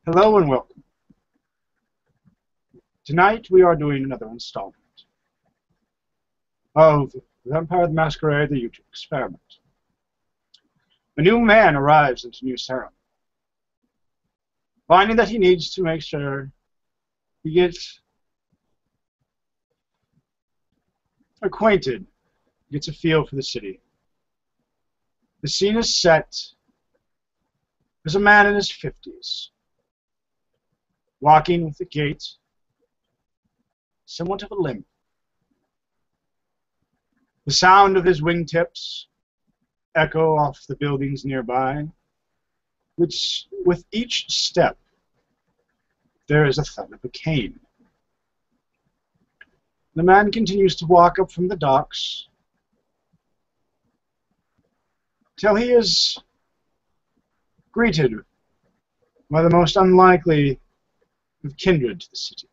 Hello and welcome. Tonight we are doing another installment of Vampire the Masquerade, the YouTube experiment. A new man arrives into New Sarum, finding that he needs to make sure he gets acquainted, gets a feel for the city. The scene is set as a man in his 50s, walking with a gait somewhat of a limp. The sound of his wingtips echo off the buildings nearby, which, with each step, there is a thud of a cane. The man continues to walk up from the docks till he is greeted by the most unlikely of kindred to the city.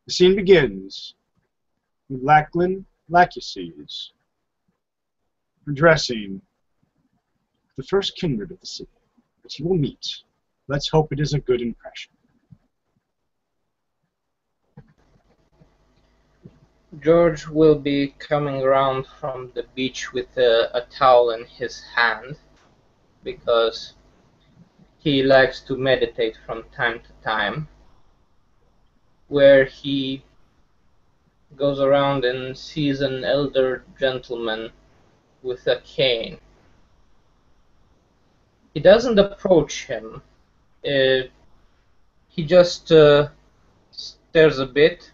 The scene begins with Lachlan Lachesis addressing the first kindred of the city that he will meet. Let's hope it is a good impression. George will be coming around from the beach with a towel in his hand because he likes to meditate from time to time, where he goes around and sees an elder gentleman with a cane. He doesn't approach him. He just stares a bit,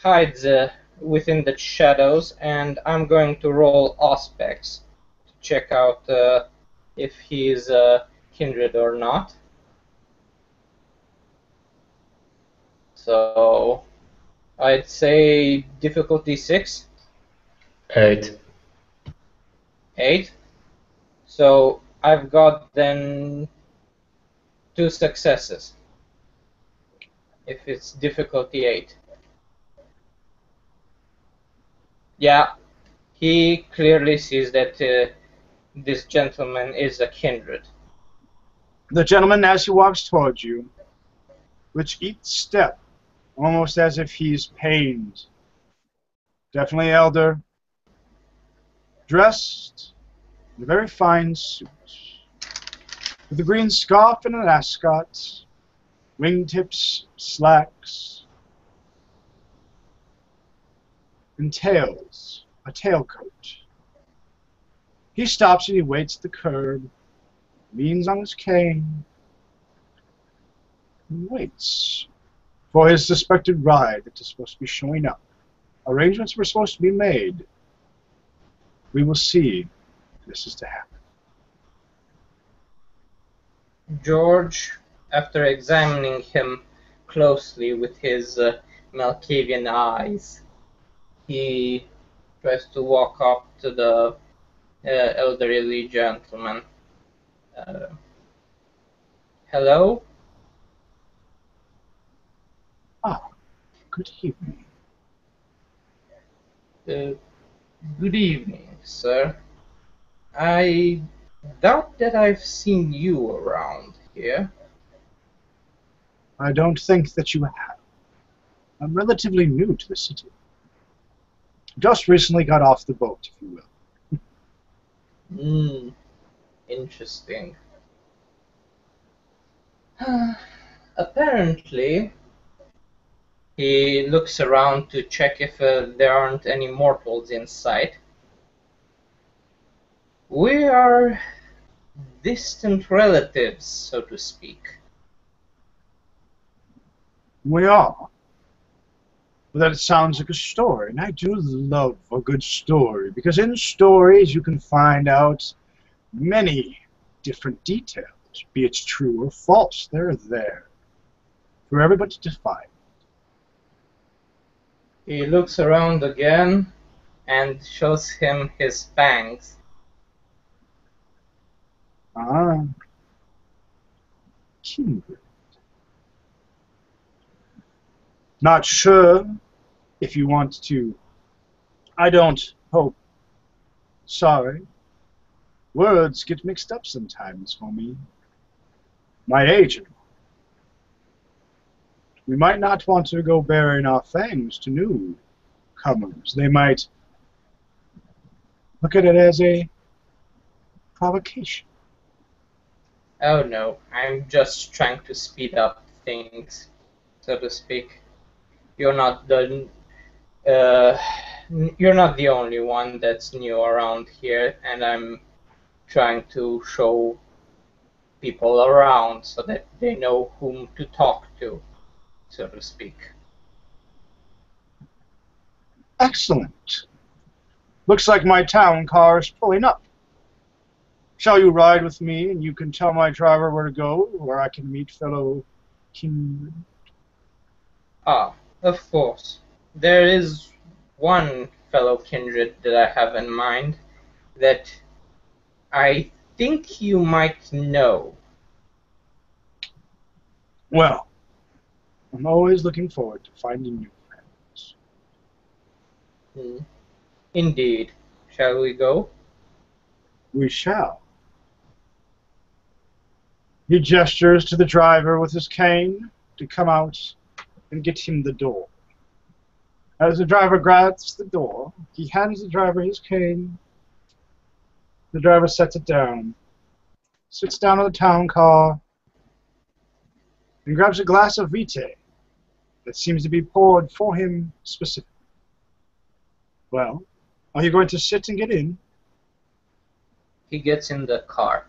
hides within the shadows, and I'm going to roll aspects to check out if he's kindred or not. So I'd say difficulty 6. 8. 8. So I've got then 2 successes if it's difficulty 8. Yeah, he clearly sees that this gentleman is a kindred. The gentleman, as he walks towards you, with each step, almost as if he's pained, definitely elder, dressed in a very fine suit, with a green scarf and an ascot, wingtips, slacks, and tails, a tailcoat. He stops and he waits at the curb, leans on his cane, and waits for his suspected ride that is supposed to be showing up. Arrangements were supposed to be made. We will see if this is to happen. George, after examining him closely with his Malkavian eyes, he tries to walk up to the elderly gentleman. Hello? Ah, good evening. Good evening, sir. I doubt that I've seen you around here. I don't think that you have. I'm relatively new to the city. Just recently got off the boat, if you will. Interesting. Apparently, he looks around to check if there aren't any mortals in sight. We are distant relatives, so to speak. We are. Well, that sounds like a story, and I do love a good story, because in stories you can find out many different details, be it true or false. They're there for everybody to find. He looks around again and shows him his fangs. Ah, kindred. Not sure if you want to. I don't hope. Sorry. Words get mixed up sometimes for me. my agent. We might not want to go bearing our fangs to newcomers. They might look at it as a provocation. Oh no, I'm just trying to speed up things, so to speak. You're not the uh, you're not the only one that's new around here, and I'm trying to show people around so that they know whom to talk to, so to speak. Excellent. Looks like my town car is pulling up. Shall you ride with me, and you can tell my driver where to go, where I can meet fellow kindred? Ah, of course. There is one fellow kindred that I have in mind that I think you might know. Well, I'm always looking forward to finding new friends. Hmm. Indeed. Shall we go? We shall. He gestures to the driver with his cane to come out and get him the door. As the driver grabs the door, he hands the driver his cane. The driver sets it down, sits down in the town car, and grabs a glass of VTMYTE that seems to be poured for him specifically. Well, are you going to sit and get in? He gets in the car.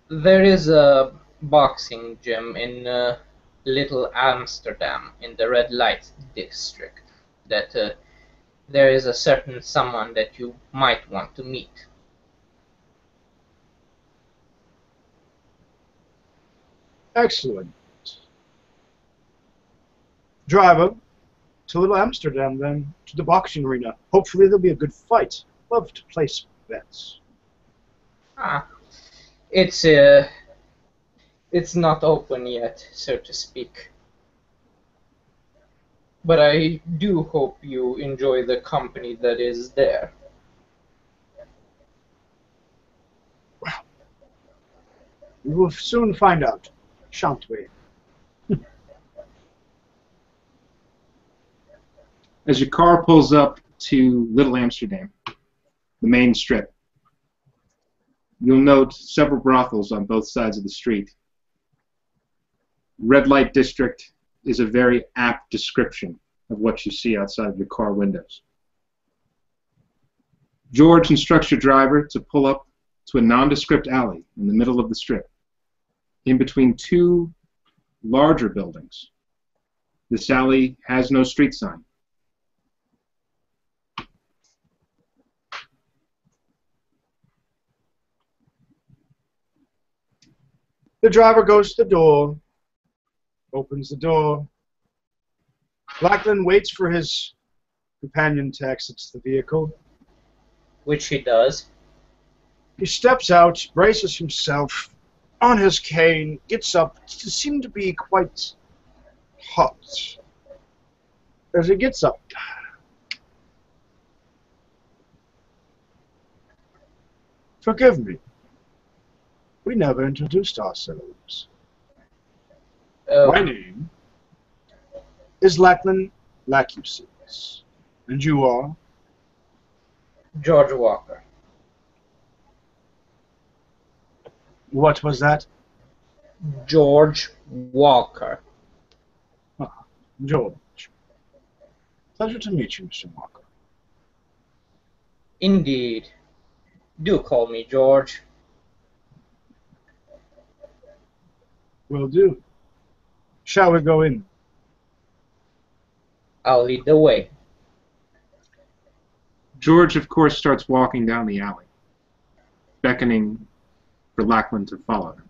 There is a boxing gym in Little Amsterdam in the red light district that there is a certain someone that you might want to meet. Excellent. Driver, to Little Amsterdam then, to the boxing arena. Hopefully there'll be a good fight. Love to place bets. Ah, it's not open yet, so to speak. But I do hope you enjoy the company that is there. We will soon find out, shan't we? As your car pulls up to Little Amsterdam, the main strip, you'll note several brothels on both sides of the street. Red light district is a very apt description of what you see outside of your car windows. George instructs your driver to pull up to a nondescript alley in the middle of the strip, in between two larger buildings. This alley has no street sign. The driver goes to the door, opens the door. Lachlan waits for his companion to exit the vehicle. Which he does. He steps out, braces himself on his cane, gets up. It seemed to be quite hot. As he gets up, forgive me. We never introduced ourselves. My name is Lachlan Lachesis. And you are? George Walker. What was that? George Walker. Ah, George. Pleasure to meet you, Mr. Walker. Indeed. Do call me George. Will do. Shall we go in? I'll lead the way. George, of course, starts walking down the alley, beckoning for Lachlan to follow him.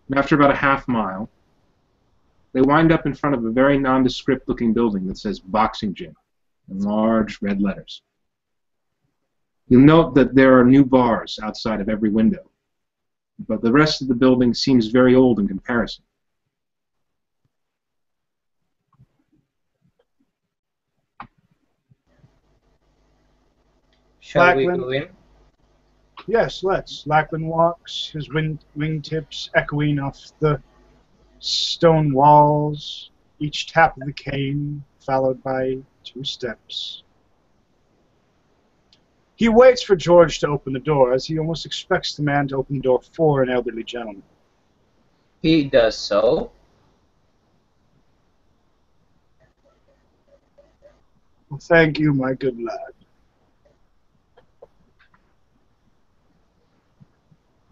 And after about a half mile, they wind up in front of a very nondescript-looking building that says Boxing Gym in large red letters. You'll note that there are new bars outside of every window, but the rest of the building seems very old in comparison. Shall we Lachlan? go in? Yes, let's. Lachlan walks, his wingtips echoing off the stone walls, each tap of the cane followed by 2 steps. He waits for George to open the door, as he almost expects the man to open the door for an elderly gentleman. He does so. Well, thank you, my good lad.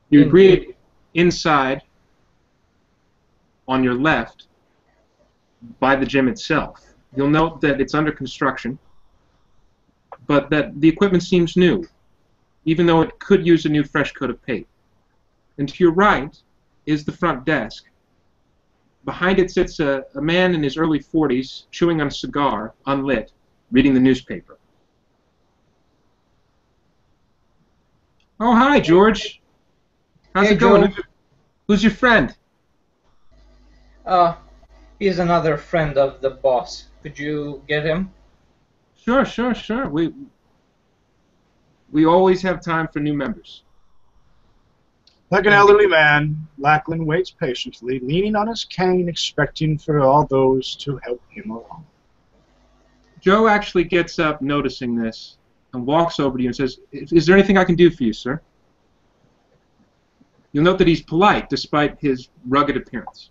You agreed inside, on your left, by the gym itself. You'll note that it's under construction, but that the equipment seems new, even though it could use a new fresh coat of paint. And to your right is the front desk. Behind it sits a man in his early 40s, chewing on a cigar, unlit, reading the newspaper. Oh, hi, George. How's it going? Joe. Who's your friend? He's another friend of the boss. Could you get him? Sure. We always have time for new members. Like an elderly man, Lachlan waits patiently, leaning on his cane, expecting for all those to help him along. Joe actually gets up, noticing this, and walks over to you and says, "Is there anything I can do for you, sir?" You'll note that he's polite, despite his rugged appearance.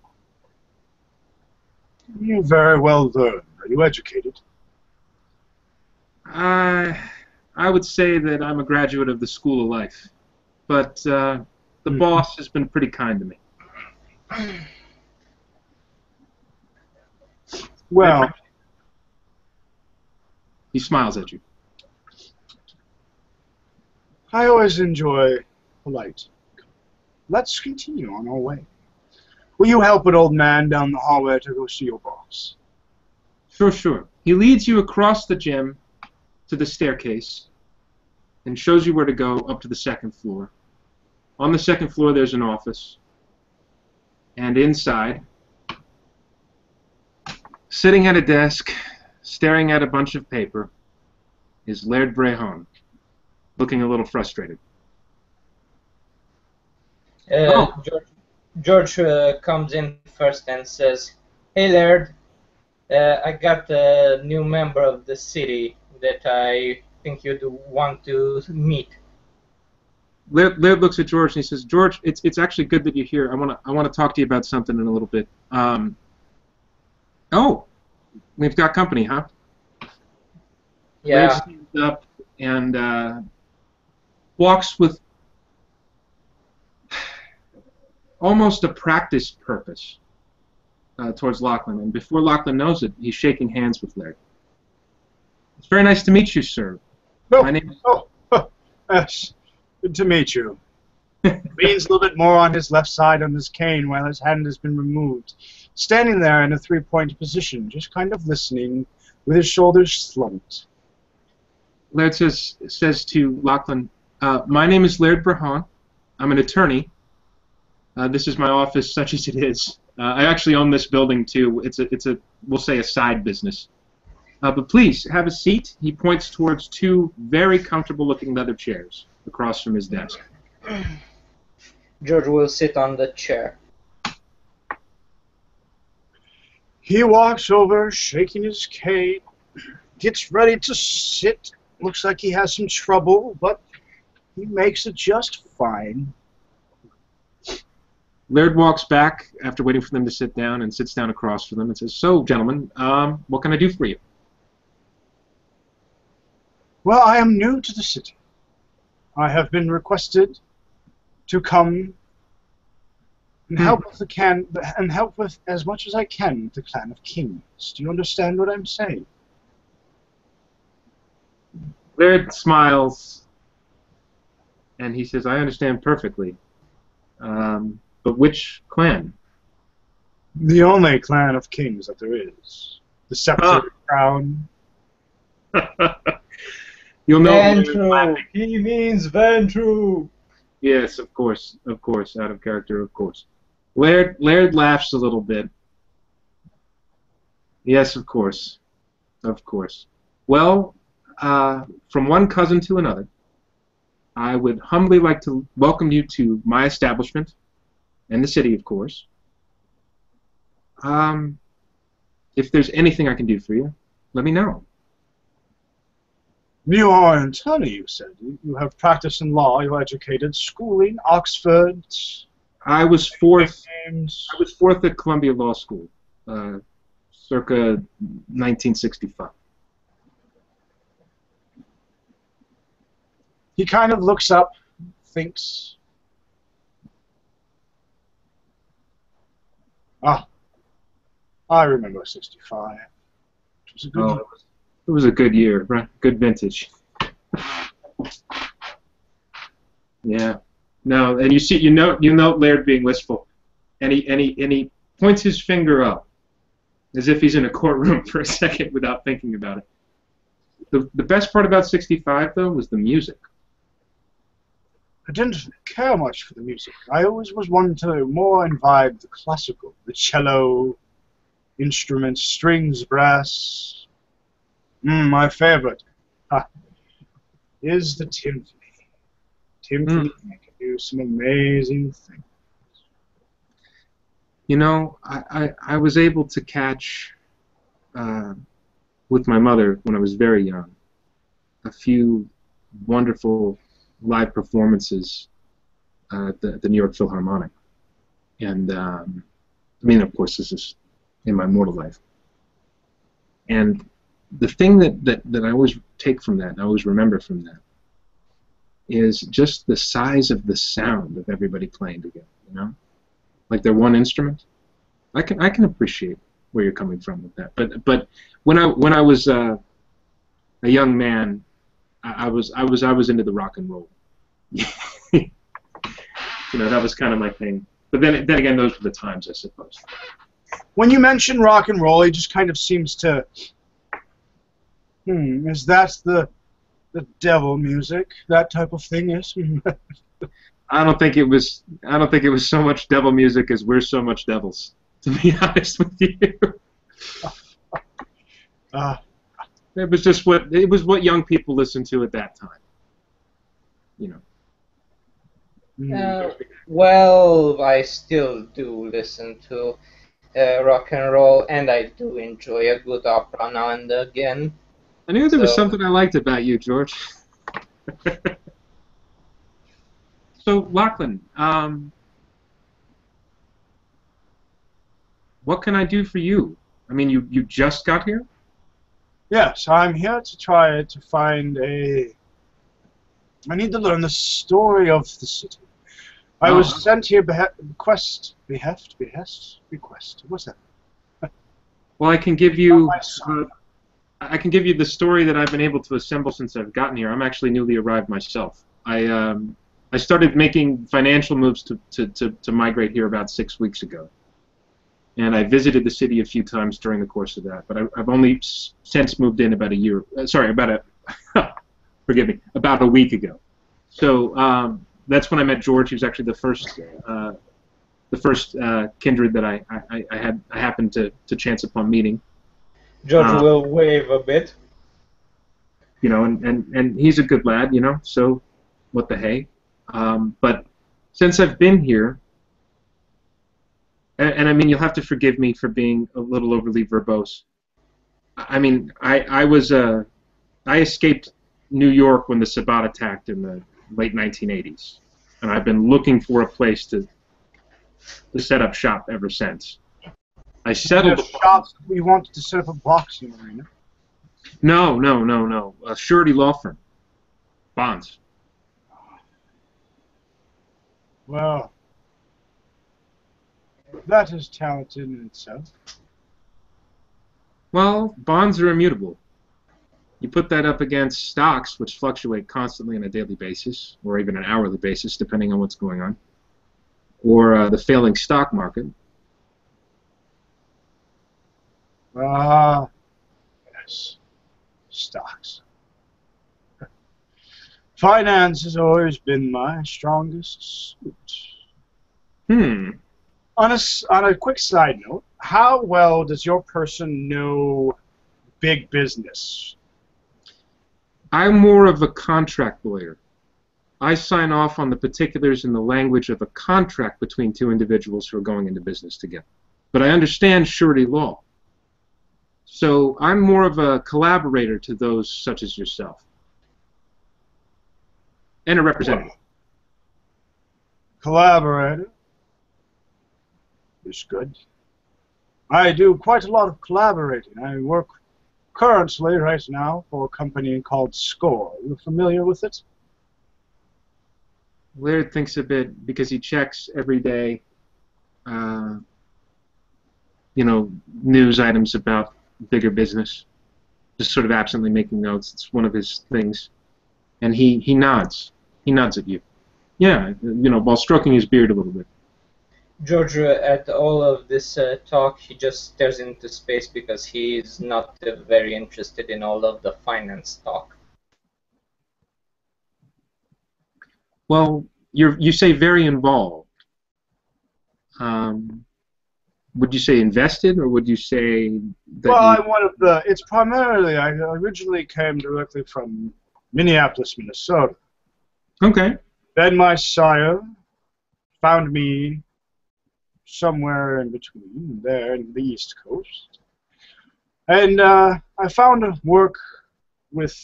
You very well learned. Are you educated? I would say that I'm a graduate of the School of Life, but the boss has been pretty kind to me. Well, he smiles at you. I always enjoy polite. Let's continue on our way. Will you help an old man down the hallway to go see your boss? Sure. He leads you across the gym to the staircase and shows you where to go up to the 2nd floor. On the 2nd floor there's an office, and inside, sitting at a desk, staring at a bunch of paper, is Laird Brehon, looking a little frustrated. George comes in first and says, "Hey Laird, I got a new member of the city that I think you'd want to meet." Laird looks at George and he says, "George, it's actually good that you're here. I want to talk to you about something in a little bit." Oh, we've got company, huh? Yeah. Laird stands up and walks with almost a practice purpose towards Lachlan, and before Lachlan knows it, he's shaking hands with Laird. "It's very nice to meet you, sir. My name is..." Yes. Good to meet you. Leans a little bit more on his left side on his cane while his hand has been removed. Standing there in a 3-point position, just kind of listening, with his shoulders slumped. Laird says to Lachlan, "My name is Laird Brehon. I'm an attorney. This is my office, such as it is. I actually own this building too. It's a we'll say a side business. But please have a seat." He points towards 2 very comfortable-looking leather chairs across from his desk. George will sit on the chair. He walks over, shaking his cane, gets ready to sit. Looks like he has some trouble, but he makes it just fine. Laird walks back after waiting for them to sit down and sits down across from them and says, "So, gentlemen, what can I do for you?" Well, I am new to the city. I have been requested to come and help with as much as I can with the Clan of Kings. Do you understand what I'm saying? Laird smiles, and he says, "I understand perfectly. But which clan?" The only Clan of Kings that there is. The scepter crown. You'll know. Ventru! He means Ventru! Yes, of course, out of character, of course. Laird laughs a little bit. "Yes, of course. Well, from one cousin to another, I would humbly like to welcome you to my establishment, and the city, of course. If there's anything I can do for you, let me know. You are an attorney, you said. You have practiced in law, you are educated, schooling, Oxford. I was fourth. Games. I was fourth at Columbia Law School, circa 1965. He kind of looks up, thinks. Ah, I remember 65. It was a good year. It was a good year, right? Good vintage. Yeah. No, and you note Laird being wistful, and he points his finger up, as if he's in a courtroom for a second without thinking about it. The best part about 65 though was the music. I didn't care much for the music. I always was one to more imbibe the classical, the cello, instruments, strings, brass. My favorite is the timpani. Timpani can do some amazing things. You know, I was able to catch, with my mother when I was very young, a few wonderful live performances at the New York Philharmonic. And, I mean, of course, this is in my mortal life. And the thing that I always take from that, and I always remember from that, is just the size of the sound of everybody playing together, you know? Like they're one instrument. I can appreciate where you're coming from with that. But when I was a young man, I was into the rock and roll. You know, that was kind of my thing. But then again, those were the times, I suppose. When you mention rock and roll, it just kind of seems to. Is that the devil music? That type of thing, yes. I don't think it was so much devil music as we're so much devils, to be honest with you. It was what young people listened to at that time. You know. Well, I still do listen to rock and roll, and I do enjoy a good opera now and again. I knew there was something I liked about you, George. So, Lachlan, what can I do for you? I mean, you just got here? Yes, I'm here to try to find a. I need to learn the story of the city. I was sent here bequest. What's that? Well, I can give you. I can give you the story that I've been able to assemble since I've gotten here. I'm actually newly arrived myself. I started making financial moves to migrate here about 6 weeks ago, and I visited the city a few times during the course of that. But I've only since moved in about a year. Forgive me, about a week ago. So that's when I met George. He was actually the first kindred that I happened to chance upon meeting. George will wave a bit. You know, and he's a good lad, you know, so what the hey. But since I've been here, and I mean, you'll have to forgive me for being a little overly verbose. I mean, I escaped New York when the Sabbat attacked in the late 1980s, and I've been looking for a place to set up shop ever since. I settled. Shop. We wanted to set up a boxing arena. No. A surety law firm. Bonds. Well, that is talented in itself. Well, bonds are immutable. You put that up against stocks, which fluctuate constantly on a daily basis, or even an hourly basis, depending on what's going on, or the failing stock market. Yes. Stocks. Finance has always been my strongest suit. On a quick side note, how well does your person know big business? I'm more of a contract lawyer. I sign off on the particulars in the language of a contract between two individuals who are going into business together. But I understand surety law. So I'm more of a collaborator to those such as yourself. And a representative. Collaborator is good. I do quite a lot of collaborating. I work currently, right now, for a company called Score. Are you familiar with it? Laird thinks a bit because he checks every day, news items about bigger business. Just sort of absently making notes. It's one of his things. And he nods. He nods at you. Yeah, while stroking his beard a little bit. George, at all of this talk, he just stares into space because he's not very interested in all of the finance talk. Well, you say very involved. Would you say invested, or would you say that? Well, I'm one of the. It's primarily. I originally came directly from Minneapolis, Minnesota. Okay. Then my sire found me somewhere in between there in the East Coast, and I found work with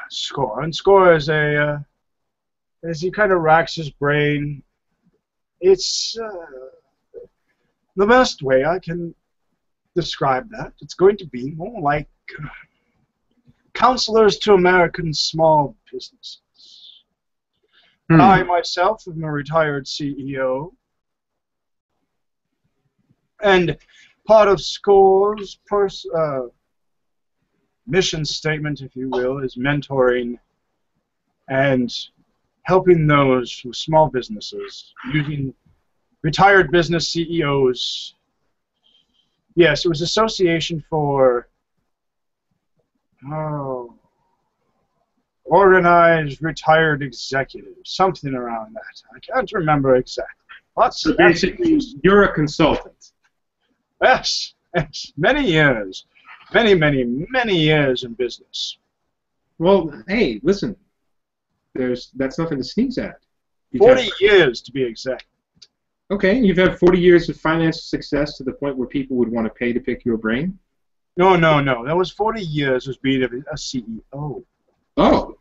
Score. And Score is as he kind of racks his brain, it's the best way I can describe that. It's going to be more like counselors to American small businesses. I myself am a retired CEO, and part of Score's mission statement, if you will, is mentoring and helping those with small businesses, using retired business CEOs. Yes, it was Association for Organized Retired Executives, something around that. I can't remember exactly. So basically, you're a consultant. Yes, many years. Many, many, many years in business. Well, hey, listen. That's nothing to sneeze at. 40 years, to be exact. Okay, you've had 40 years of financial success to the point where people would want to pay to pick your brain? No. That was 40 years as being a CEO. Oh.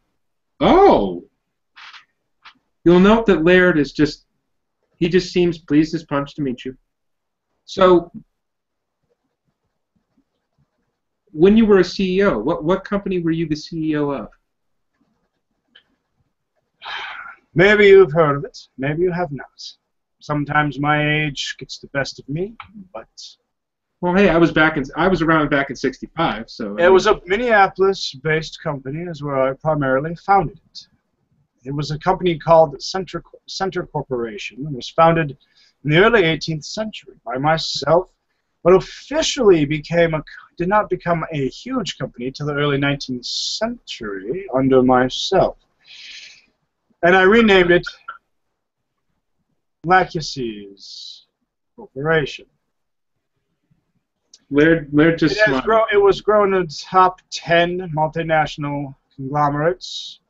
You'll note that Laird is he just seems pleased as punch to meet you. So, when you were a CEO, what company were you the CEO of? Maybe you've heard of it. Maybe you have not. Sometimes my age gets the best of me, but... Well, hey, I was around back in '65, so... It was a Minneapolis-based company is where I primarily founded it. It was a company called Center Corporation. It was founded in the early 18th century by myself, but officially did not become a huge company till the early 19th century under myself. And I renamed it Lachesis Corporation. Laird just smiled. It was grown in the top 10 multinational conglomerates.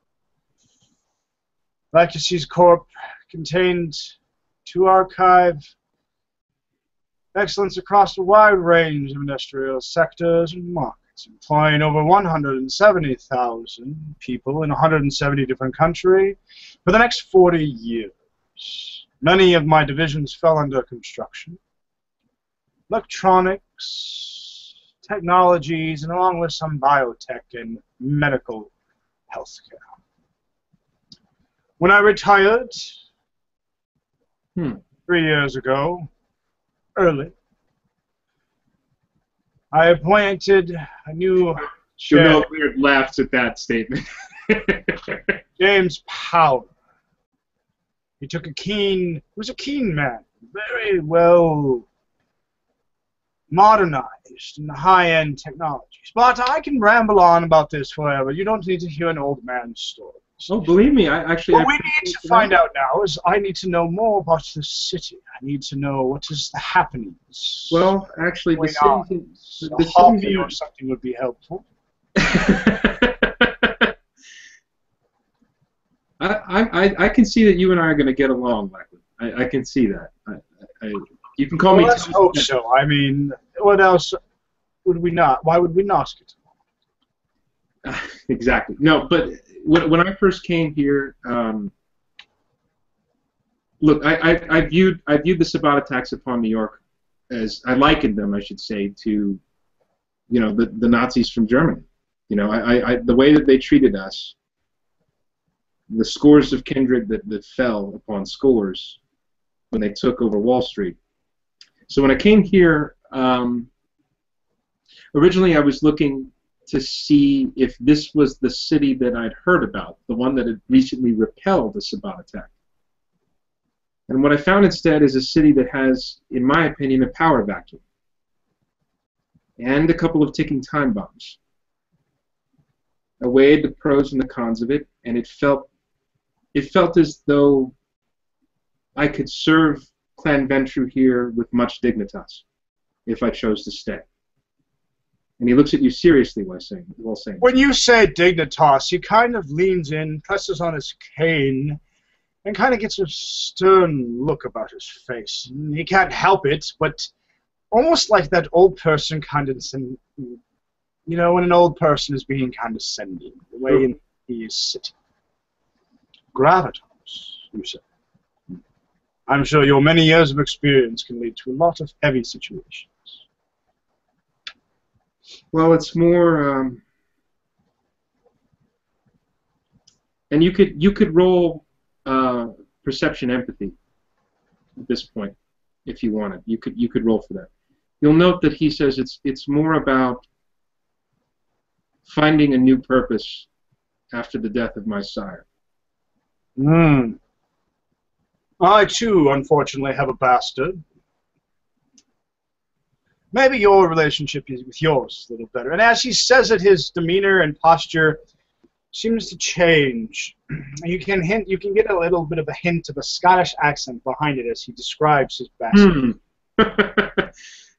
Lachesis Corp contained to archive excellence across a wide range of industrial sectors and markets, employing over 170,000 people in 170 different countries for the next 40 years. Many of my divisions fell under construction, electronics, technologies, and along with some biotech and medical healthcare. When I retired 3 years ago, early, I appointed a new chair. Laird laughs at that statement. James Power. He was a keen man, very well modernized in the high-end technologies. But I can ramble on about this forever. You don't need to hear an old man's story. Oh, believe me, What we need to find out now is I need to know more about the city. I need to know what is the happenings. Well, actually, the city or something would be helpful. I can see that you and I are going to get along, Lachlan. I can see that. You can call me. Well, let's hope so. I mean, what else would we not? Why would we not get along? Exactly. No, but when I first came here, look, I viewed the Sabbat attacks upon New York as I likened them, I should say, to the Nazis from Germany. The way that they treated us, the scores of kindred that fell upon scores when they took over Wall Street. So when I came here, originally I was looking to see if this was the city that I'd heard about, the one that had recently repelled the Sabbat attack. And what I found instead is a city that has, in my opinion, a power vacuum and a couple of ticking time bombs. I weighed the pros and the cons of it, and it felt as though I could serve Clan Ventru here with much dignitas if I chose to stay. And he looks at you seriously while saying. When you say dignitas, he kind of leans in, presses on his cane, and kind of gets a stern look about his face. He can't help it, but almost like that old person condescending. When an old person is being condescending, the way he is sitting. Gravitas, you say. I'm sure your many years of experience can lead to a lot of heavy situations. Well, it's more, and you could roll perception empathy at this point if you wanted. You could roll for that. You'll note that he says it's more about finding a new purpose after the death of my sire. I too, unfortunately, have a bastard. Maybe your relationship is with yours a little better. And as he says it, his demeanor and posture seems to change. You can get a little bit of a hint of a Scottish accent behind it as he describes his bastard.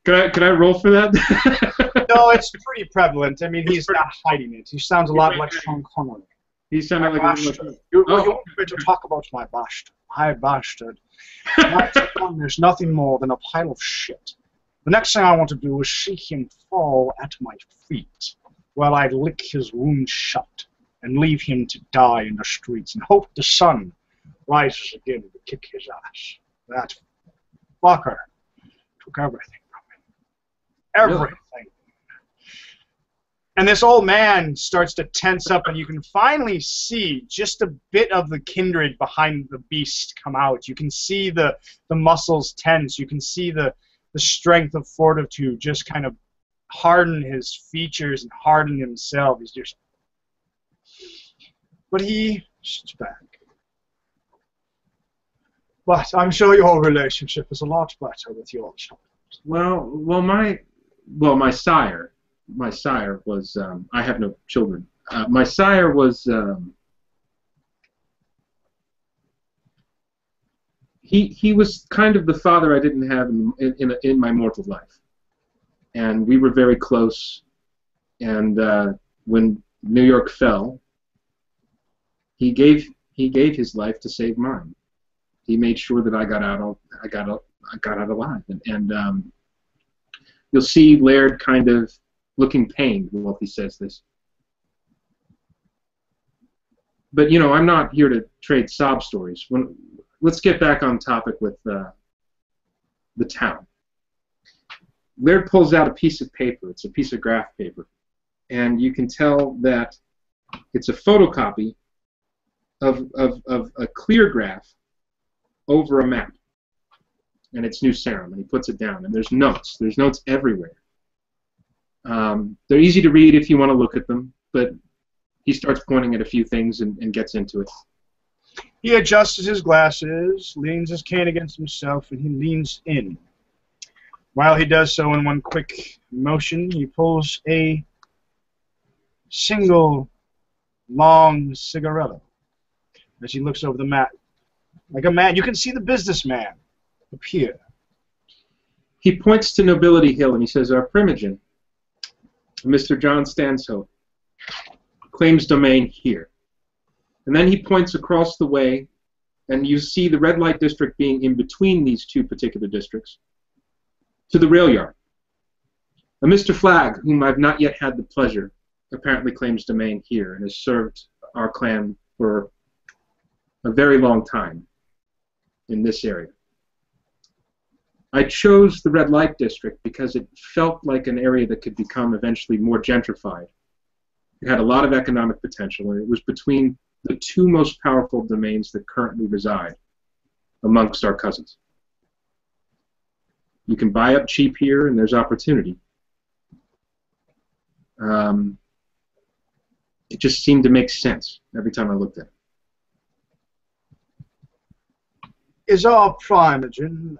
Can I roll for that? No, it's pretty prevalent. I mean, he's not hiding it. He sounds a lot like Sean Connery. He sounded like you want me to talk about my bastard. My bastard. There's nothing more than a pile of shit. The next thing I want to do is see him fall at my feet while I lick his wound shut and leave him to die in the streets and hope the sun rises again to kick his ass. That fucker took everything from me. Everything. And this old man starts to tense up, and you can finally see just a bit of the kindred behind the beast come out. You can see the muscles tense. You can see the strength of fortitude just kind of harden his features and harden himself. He's just... But he sits back. But I'm sure your relationship is a lot better with your child. Well, my sire was, I have no children. My sire was, he was kind of the father I didn't have in my mortal life, and we were very close. And when New York fell, he gave his life to save mine. He made sure that I got out alive, and you'll see Laird kind of looking pained while he says this. But I'm not here to trade sob stories. Let's get back on topic with the town. Laird pulls out a piece of paper. It's a piece of graph paper, and you can tell that it's a photocopy of a clear graph over a map, and it's New Sarum, and he puts it down, and there's notes. There's notes everywhere. They're easy to read if you want to look at them, but he starts pointing at a few things and gets into it. He adjusts his glasses, leans his cane against himself, and he leans in. While he does so, in one quick motion, he pulls a single long cigaretto as he looks over the map. Like a man, you can see the businessman appear. He points to Nobility Hill and he says, "Our primogen, Mr. John Stanhope, claims domain here. And then he points across the way, and you see the red light district being in between these two particular districts, to the rail yard. A Mr. Flagg, whom I've not yet had the pleasure, apparently claims domain here and has served our clan for a very long time in this area. I chose the red light district because it felt like an area that could become eventually more gentrified. It had a lot of economic potential, and it was between the two most powerful domains that currently reside amongst our cousins. You can buy up cheap here, and there's opportunity. It just seemed to make sense every time I looked at it. Is our Primogen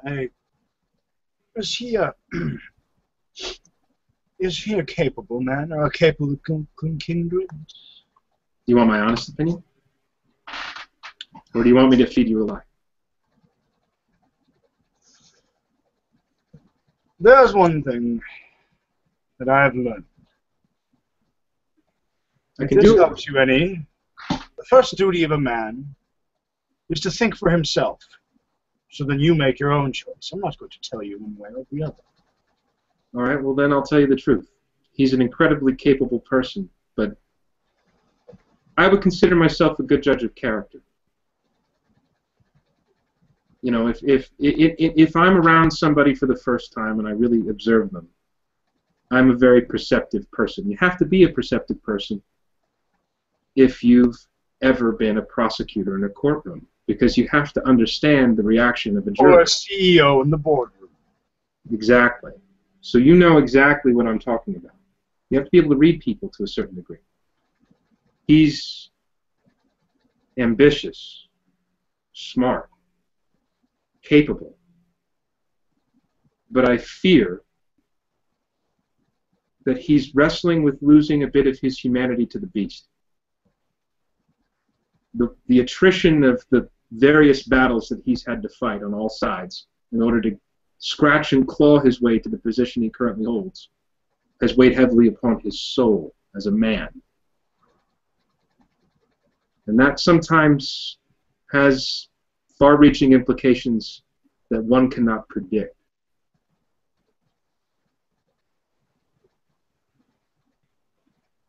is he a capable man, or a capable kindred? Do you want my honest opinion? Or do you want me to feed you a lie? There's one thing that I have learned. If this helps you any, the first duty of a man is to think for himself, so then you make your own choice. I'm not going to tell you one way or the other. All right, well then I'll tell you the truth. He's an incredibly capable person, but I would consider myself a good judge of character. You know, if I'm around somebody for the first time and I really observe them, I'm a very perceptive person. You have to be a perceptive person if you've ever been a prosecutor in a courtroom, because you have to understand the reaction of a jury. Or a CEO in the boardroom. Exactly. So you know exactly what I'm talking about. You have to be able to read people to a certain degree. He's ambitious, smart, capable, but I fear that he's wrestling with losing a bit of his humanity to the beast. The attrition of the various battles that he's had to fight on all sides in order to scratch and claw his way to the position he currently holds has weighed heavily upon his soul as a man. And that sometimes has far-reaching implications that one cannot predict.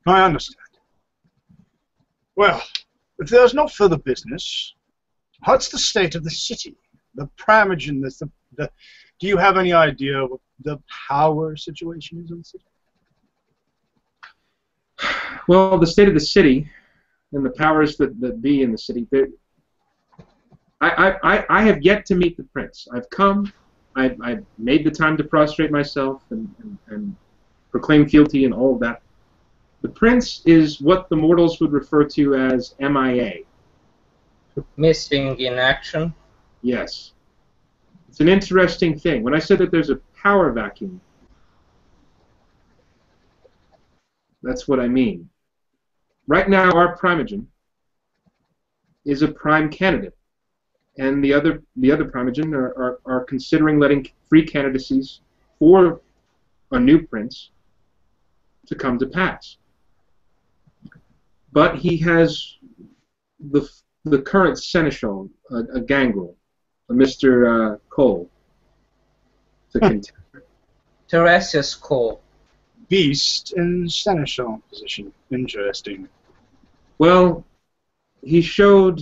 I understand. Well, if there's no further business, what's the state of the city? The Primogen, do you have any idea what the power situation is in the city? Well, the state of the city and the powers that be in the city, I have yet to meet the prince. I've come, I've made the time to prostrate myself and proclaim fealty and all of that. The prince is what the mortals would refer to as MIA. Missing in action? Yes. It's an interesting thing. When I said that there's a power vacuum, that's what I mean. Right now, our Primogen is a prime candidate, and the other Primogen are considering letting free candidacies for a new prince to come to pass. But he has the current seneschal, a gangrel, a Mr. Cole, to contend. Teresias Cole. Beast in seneschal position. Interesting. Well, he showed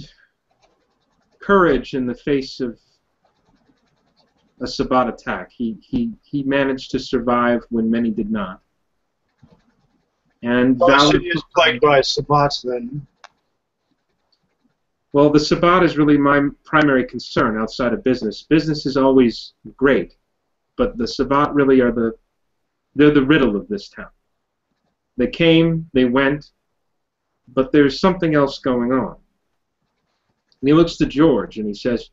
courage in the face of a Sabbat attack. He managed to survive when many did not. And the city is plagued by Sabbats then. Well, the Sabbat is really my primary concern outside of business. Business is always great, but the Sabbat really are they're the riddle of this town. They came, they went, but there's something else going on. And he looks to George and he says,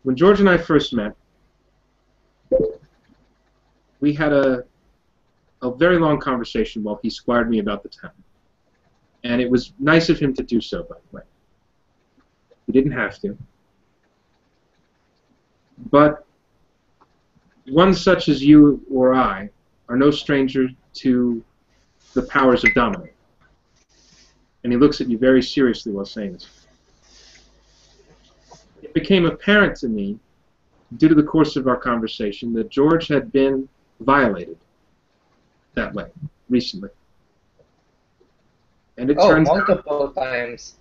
when George and I first met, we had a very long conversation while he squired me about the town. And it was nice of him to do so, by the way. He didn't have to. But one such as you or I are no stranger to the powers of dominate. And he looks at you very seriously while saying this. It became apparent to me, due to the course of our conversation, that George had been violated that way recently. And it turns multiple times.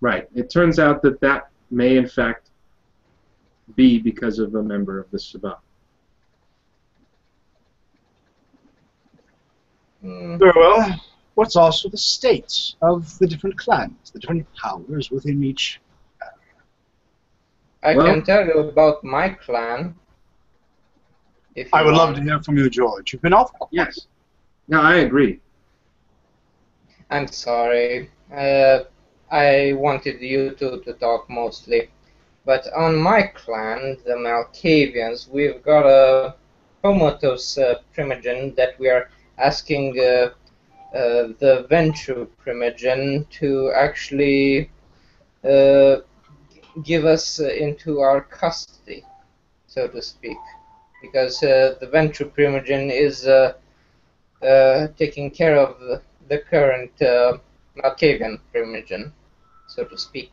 Right. It turns out that that may, in fact, be because of a member of the Sabbat. Very well. What's also the states of the different clans, the different powers within each? I can tell you about my clan. If I would love to hear from you, George. You've been off. Yes. No, I agree. I'm sorry. I wanted you two to talk mostly. But on my clan, the Malkavians, we've got a comatose primogen that we are asking the Venture primogen to actually give us into our custody, so to speak. Because the Venture primogen is taking care of the current Malkavian primogen, so to speak.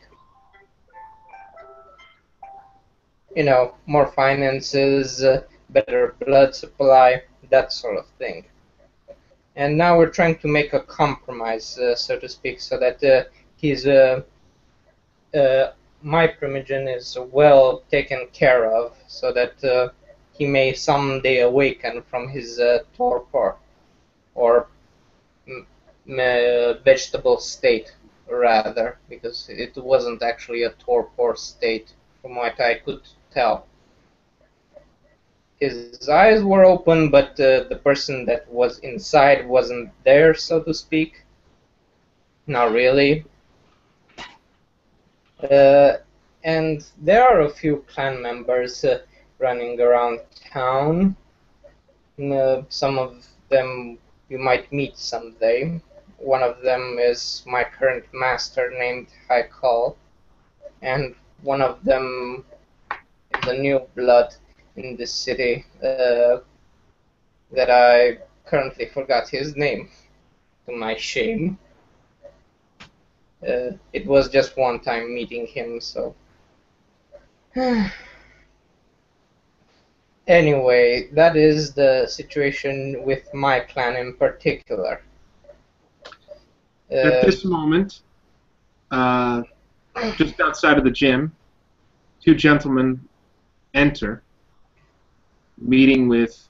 You know, more finances, better blood supply, that sort of thing. And now we're trying to make a compromise, so to speak, so that my primogen is well taken care of, so that he may someday awaken from his torpor, or vegetable state, rather, because it wasn't actually a torpor state, from what I could tell. His eyes were open, but the person that was inside wasn't there, so to speak. Not really. And there are a few clan members running around town. Some of them you might meet someday. One of them is my current master named Haikal, and one of them is a new blood in this city that I currently forgot his name, to my shame. It was just one time meeting him, so... Anyway, that is the situation with my clan in particular. At this moment, just outside of the gym, two gentlemen enter, meeting with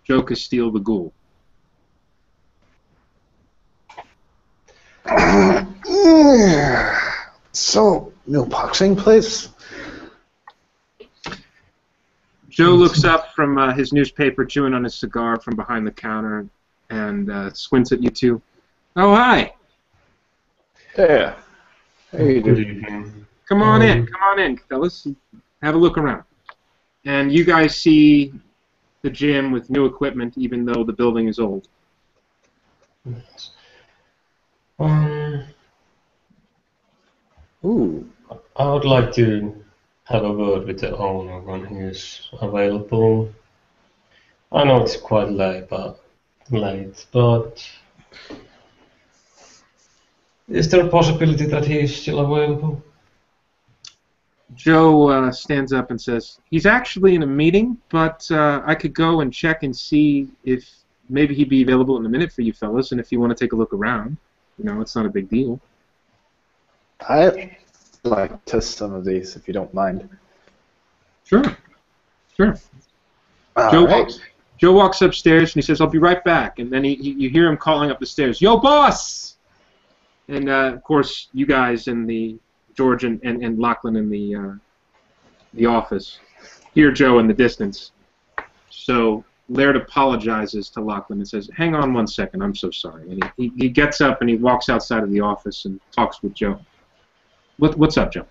Joe Castile the Ghoul. So, new boxing place? Joe looks up from his newspaper, chewing on his cigar from behind the counter, and squints at you two. Oh, hi. Yeah. Hey, Good dude. evening. Come on in, fellas. Have a look around. And you guys see the gym with new equipment, even though the building is old. Ooh. I would like to have a word with the owner when he is available. I know it's quite late, but is there a possibility that he is still available? Joe stands up and says, he's actually in a meeting, but I could go and check and see if maybe he'd be available in a minute for you fellas, and if you want to take a look around. You know, it's not a big deal. I'd like to test some of these, if you don't mind. Sure. Sure. Joe Joe walks upstairs, and he says, I'll be right back. And then you hear him calling up the stairs, Yo, boss! And, of course, you guys and the George and Lachlan in the office hear Joe in the distance. So Laird apologizes to Lachlan and says, hang on one second, I'm so sorry. And he gets up and he walks outside of the office and talks with Joe. What's up, Joe?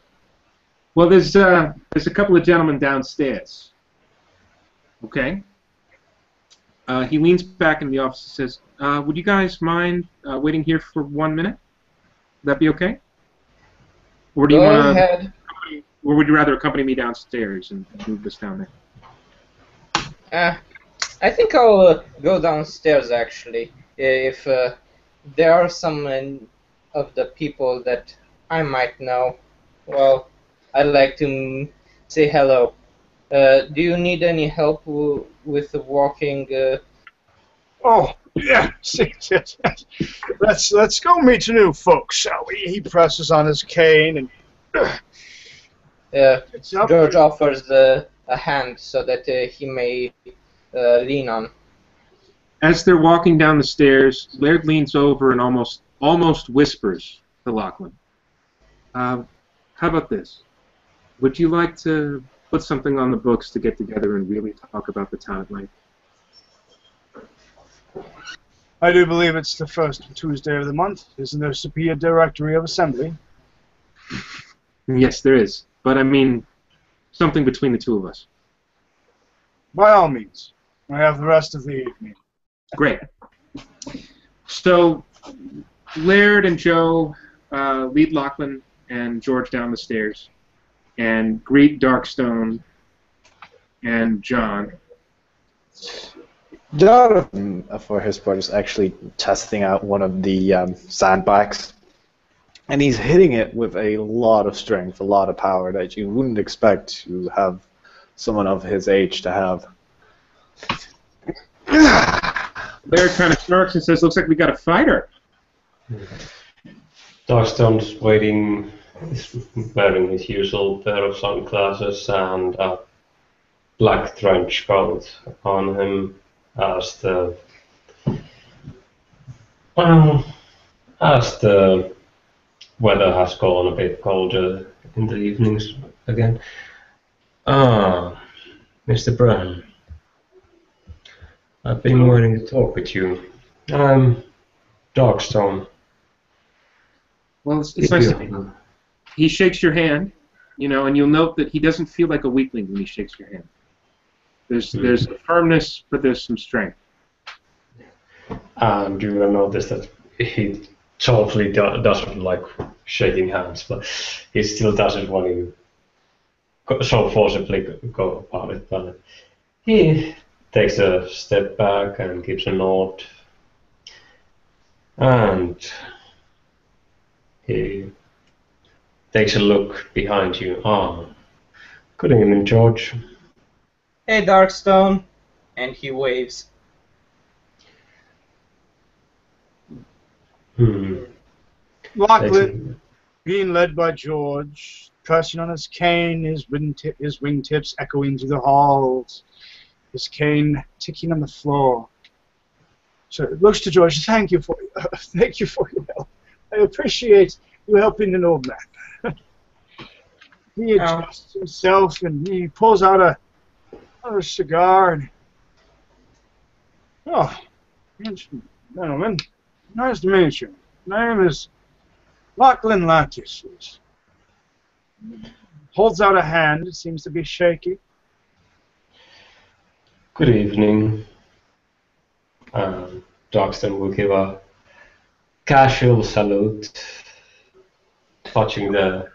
Well, there's a couple of gentlemen downstairs. Okay. He leans back in the office and says, would you guys mind waiting here for 1 minute? Would that be okay? Or do you want to? Or would you rather accompany me downstairs and move this down there? I think I'll go downstairs, actually, if there are some of the people that I might know. Well, I'd like to say hello. Do you need any help with the walking? Oh, yeah, yes. Let's go meet the new folks, shall we? He presses on his cane and it's up. George offers a hand so that he may lean on. As they're walking down the stairs, Laird leans over and almost whispers to Lachlan. How about this? Would you like to put something on the books to get together and really talk about the town at length? I do believe it's the first Tuesday of the month. Isn't there a superior directory of assembly? Yes, there is. But I mean, something between the two of us. By all means. I have the rest of the evening. Great. So, Laird and Joe lead Lachlan and George down the stairs and greet Darkstone and John. Jonathan, for his part, is actually testing out one of the sandbags. And he's hitting it with a lot of strength, a lot of power that you wouldn't expect to have someone of his age to have. Laird kind of smirks and says, "Looks like we got a fighter." Darkstone's waiting, he's wearing his usual pair of sunglasses and a black trench coat on him as the weather has gone a bit colder in the evenings again. Ah, Mr. Brown, I've been waiting to talk with you. I'm Darkstone. Well, it's nice to meet you. He shakes your hand, and you'll note that he doesn't feel like a weakling when he shakes your hand. There's a firmness, but there's some strength. And you will notice that he totally doesn't like shaking hands, but he still does it when you so forcibly go about it. But he takes a step back and gives a nod, and he takes a look behind you. Ah, good evening, George. Hey, Darkstone, and he waves. Lachlan, being led by George, pressing on his cane, his wingtips echoing through the halls, his cane ticking on the floor. So it looks to George, thank you for your help. I appreciate you helping an old man. He adjusts himself and he pulls out a cigar and gentlemen, nice to meet you. My name is Lachlan Lachesis. Holds out a hand, it seems to be shaky. Good evening. Darkstone will give a casual salute, touching the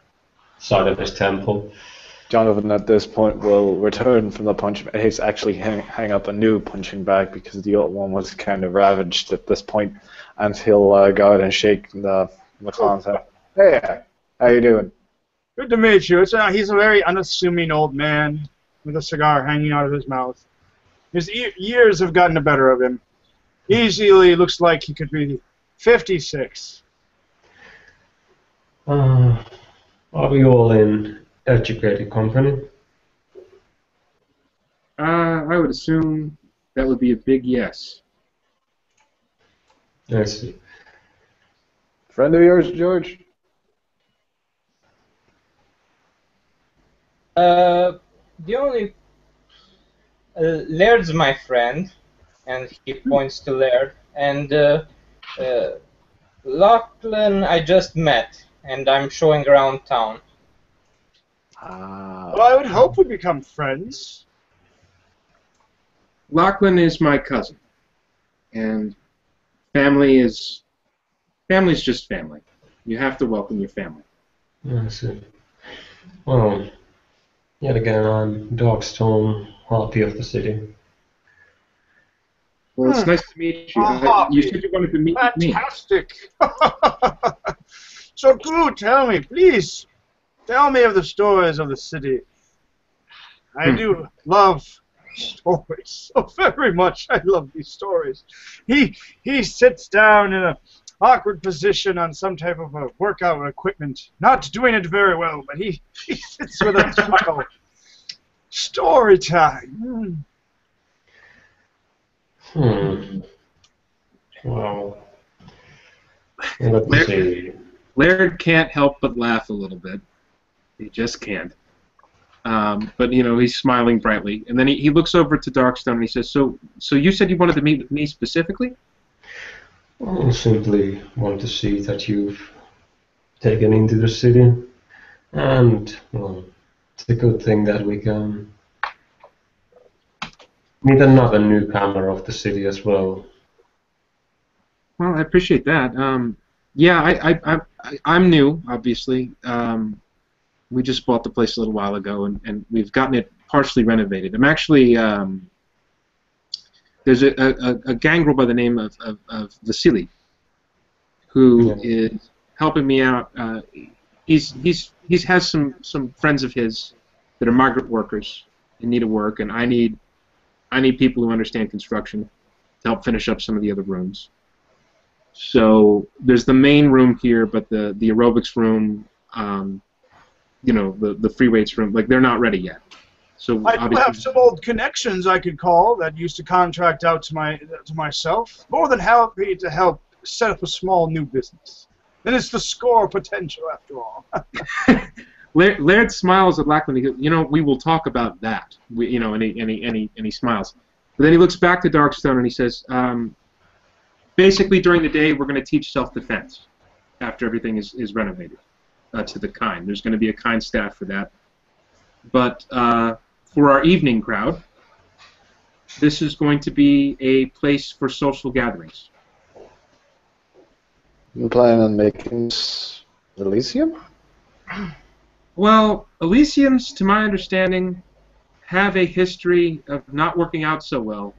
side of his temple. Jonathan, at this point, will return from the punch. He's actually hang up a new punching bag because the old one was kind of ravaged at this point, and he'll go out and shake the clown's hand. Hey, how you doing? Good to meet you. He's a very unassuming old man with a cigar hanging out of his mouth. His years have gotten the better of him. Easily looks like he could be 56. Are we all in educated company? I would assume that would be a big yes. Yes. Friend of yours, George? The only Laird's my friend, and he points to Laird, and Lachlan I just met, and I'm showing around town. Well, I would hope we become friends. Lachlan is my cousin, and family's just family. You have to welcome your family. I see. Well, yet again, I'm Darkstone, harpy of the city. Well, it's nice to meet you. A You hobby. said you wanted to meet me. Fantastic. So, Gru, tell me, please, tell me of the stories of the city. I do love stories so very much. I love these stories. He sits down in a awkward position on some type of a workout equipment, not doing it very well, but he sits with a smile. Story time. Well, let's see. Laird can't help but laugh a little bit. He just can't. But you know, he's smiling brightly, and then he looks over to Darkstone and he says, "So you said you wanted to meet with me specifically?" I simply want to see that you've taken into the city, and well, it's a good thing that we can meet another newcomer of the city as well. Well, I appreciate that. Yeah, I'm new, obviously. We just bought the place a little while ago, and we've gotten it partially renovated. I'm actually there's a gangrel by the name of Vasily, who is helping me out. He has some friends of his that are migrant workers in need of work, and I need people who understand construction to help finish up some of the other rooms. So there's the main room here, but the aerobics room, you know, the free weights room, like they're not ready yet. So I do have some old connections I could call that used to contract out to myself. More than happy to help set up a small new business. And it's the score potential after all. Laird smiles at Lachlan. He goes, "You know, we will talk about that." You know, and he smiles. But then he looks back to Darkstone and he says, "Basically, during the day, we're going to teach self-defense after everything is renovated to the kind. There's going to be a kind staff for that. But for our evening crowd, this is going to be a place for social gatherings." You plan on making this Elysium? Well, Elysiums, to my understanding, have a history of not working out so well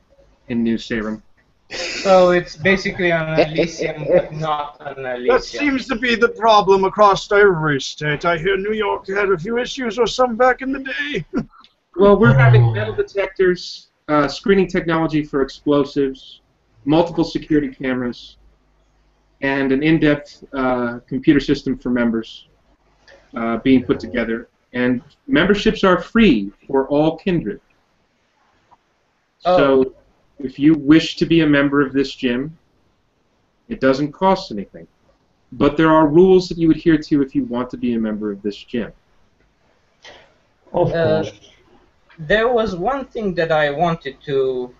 in New Sarum. So it's basically an Elysium, but not an Elysium. That seems to be the problem across every state. I hear New York had a few issues or some back in the day. Well, we're having metal detectors, screening technology for explosives, multiple security cameras, and an in-depth computer system for members being put together. And memberships are free for all kindred. So if you wish to be a member of this gym, it doesn't cost anything. But there are rules that you adhere to if you want to be a member of this gym. Of course. There was one thing that I wanted to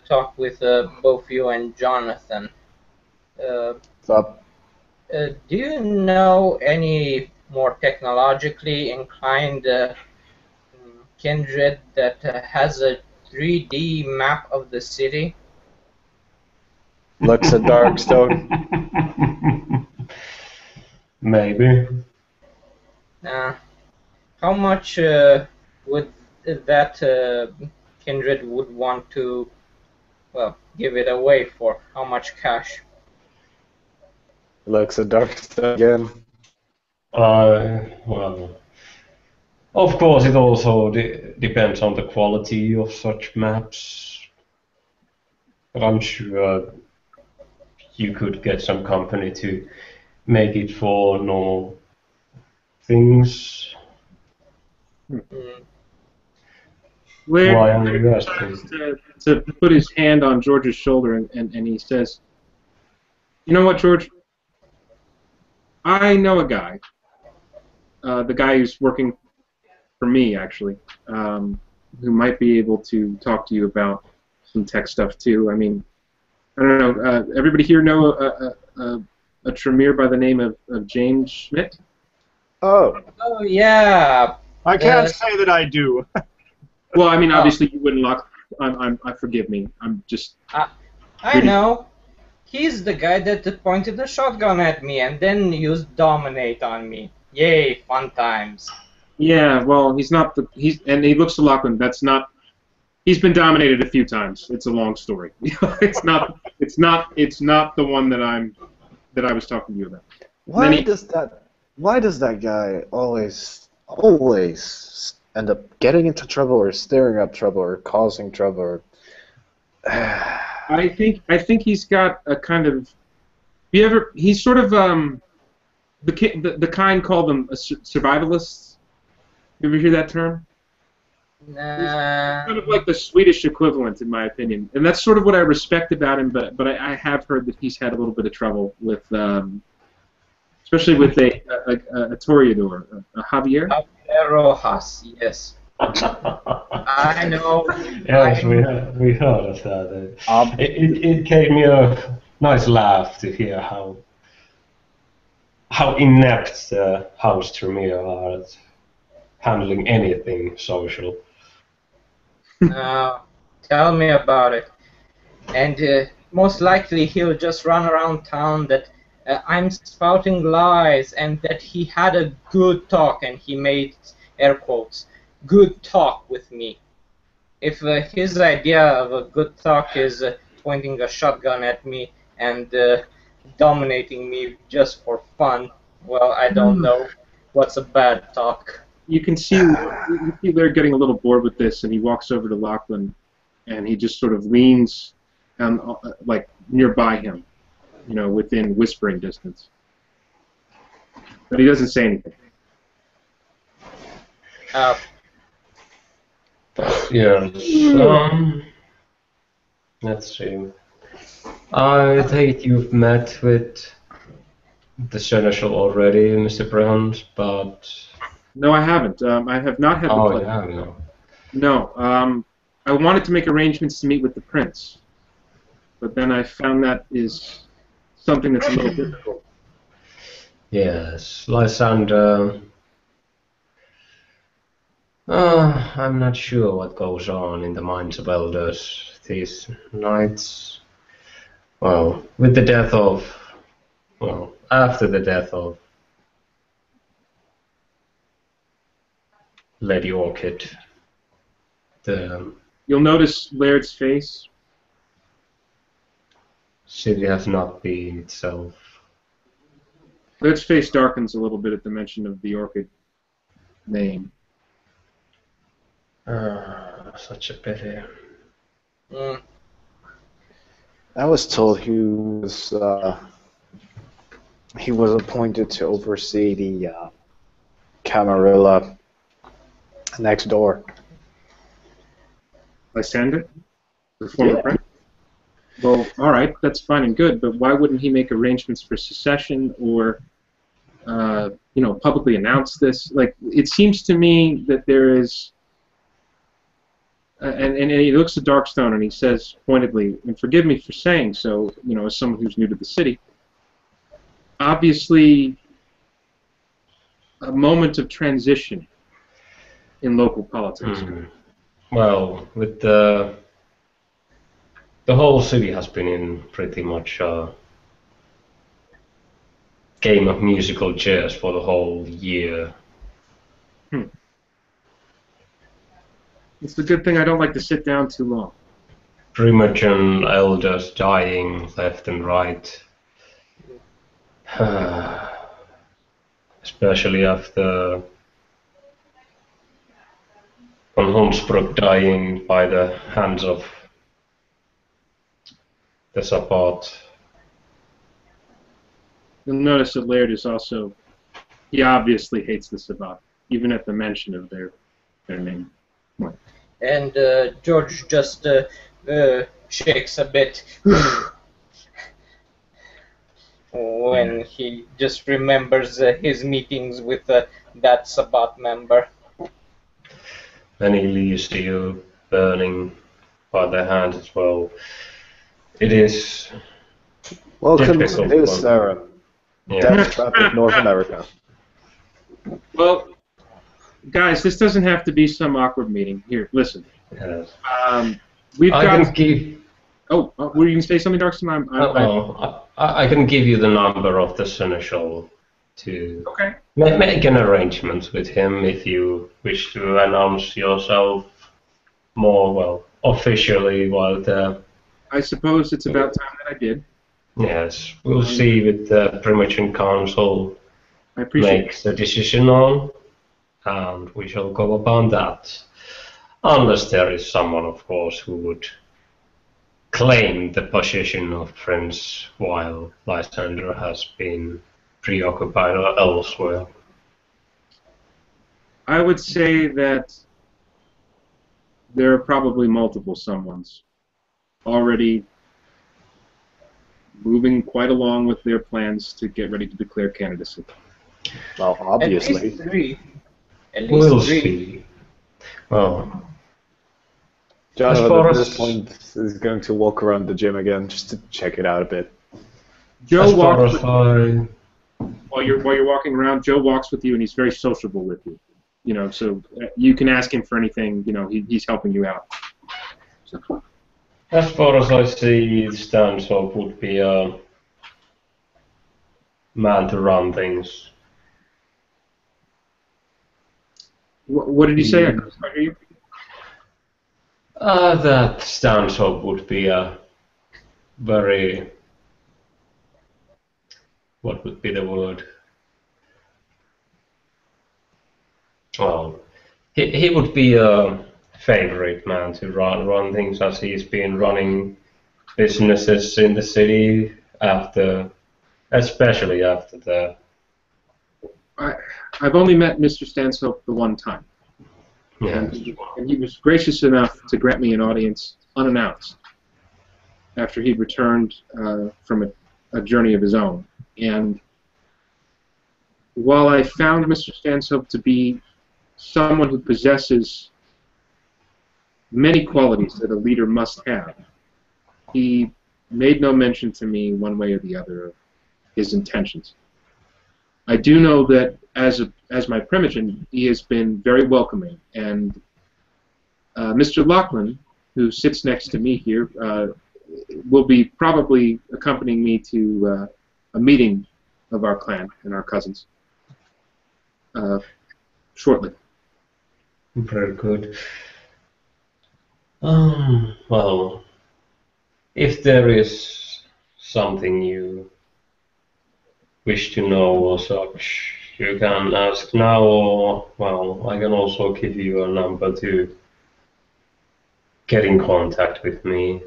talk with both you and Jonathan. What's up? Do you know any more technologically inclined kindred that has a 3D map of the city? Looks at Darkstone. Maybe. How much would that kindred would want to, well, give it away for? How much cash? Looks at Darkstone again. Well, of course, it also depends on the quality of such maps. But I'm sure you could get some company to make it for normal things. Laird Why are you tries asking? to put his hand on George's shoulder and he says, "You know what, George? I know a guy. The guy who's working for me, actually, who might be able to talk to you about some tech stuff, too. I mean, I don't know. Everybody here know a Tremere by the name of James Schmidt?" Oh. Oh, yeah. I can't say that I do. Well, I mean, obviously you wouldn't lock. I forgive me. I'm just. I know. He's the guy that pointed the shotgun at me and then used dominate on me. Yay, fun times. Yeah, well, he's not the. And he looks to Lachlan. That's not He's been dominated a few times. It's a long story. It's not the one that I was talking to you about. Why does that guy always end up getting into trouble or stirring up trouble or causing trouble? Or... I think he's got a kind of. He's sort of the kind called them survivalists. You ever hear that term? Nah. Kind of like the Swedish equivalent, in my opinion, and that's sort of what I respect about him. But I have heard that he's had a little bit of trouble with, especially with a Toreador, a Javier. Javier Rojas, yes. I know. Yes, we heard of that. It gave me a nice laugh to hear how inept the House Tremere are at handling anything social. Tell me about it. And most likely he'll just run around town that I'm spouting lies and that he had a good talk, and he made air quotes, good talk with me. If his idea of a good talk is pointing a shotgun at me and dominating me just for fun, well, I don't know what's a bad talk. You can see they're getting a little bored with this, and he walks over to Lachlan, and he just sort of leans like nearby him, within whispering distance. But he doesn't say anything. Yes. Let's see. I take it you've met with the Seneschal already, Mr. Browns, but... No, I haven't. I have not had the pleasure. Oh, yeah, no. No. I wanted to make arrangements to meet with the prince, but then I found that is something that's a little difficult. Yes, Lysander... I'm not sure what goes on in the minds of elders these nights. Well, with the death of... Well, after the death of Lady Orchid, You'll notice Laird's face. city has not been itself. Laird's face darkens a little bit at the mention of the Orchid name. Such a pity. I was told he was appointed to oversee the Camarilla next door. Lysander? The former prince? Well, all right, that's fine and good, but why wouldn't he make arrangements for secession or, publicly announce this? Like, it seems to me that there is, and he looks at Darkstone and he says pointedly, and forgive me for saying so, as someone who's new to the city, obviously a moment of transition in local politics. Well, with the whole city has been in pretty much a game of musical chairs for the whole year. It's the good thing I don't like to sit down too long. Primogen elders dying left and right. Especially after von Hunsbrook dying by the hands of the Sabbat. You'll notice that Laird is also, he obviously hates the Sabbat, even at the mention of their name. And George just shakes a bit when he just remembers his meetings with that Sabbat member. Then he leaves you burning by the hand as well. It is Welcome to difficult New one. Sarum, Yeah. Death Trap of North America. Well, guys, this doesn't have to be some awkward meeting. Here, listen. Yes. We've I got. can give. Oh, were you going to say something, Darkstone? I can give you the number of the Seneschal to Okay. make an arrangement with him if you wish to announce yourself more officially while the... I suppose it's about time that I did. Yes, we'll see with the Primogen Council I appreciate makes the decision on, and we shall go upon that. Unless there is someone, of course, who would claim the position of Prince while Lysander has been preoccupied elsewhere. I would say that there are probably multiple someones already moving quite along with their plans to get ready to declare candidacy. Well, obviously. At least three. At least We'll three. see. Well, Jonathan As far at as- this point is going to walk around the gym again just to check it out a bit. Joe as far walks as with, I... while you're walking around. Joe walks with you, and he's very sociable with you. You know, so you can ask him for anything. You know, he's helping you out. So, As far as I see, Stanso would be a man to run things. what did he say? I couldn't quite hear you. That Stanso would be a very... What would be the word? Well, he would be a favorite man to run things, as he's been running businesses in the city after, especially after the... I've only met Mr. Stanhope the one time. Yeah. And he was gracious enough to grant me an audience unannounced after he'd returned from a journey of his own. And while I found Mr. Stanhope to be someone who possesses many qualities that a leader must have, he made no mention to me one way or the other of his intentions. I do know that as my Primogen, he has been very welcoming, and Mr. Lachlan, who sits next to me here, will be probably accompanying me to a meeting of our clan and our cousins shortly. Very good. Well, if there is something you wish to know or such, you can ask now, or, well, I can also give you a number to get in contact with me.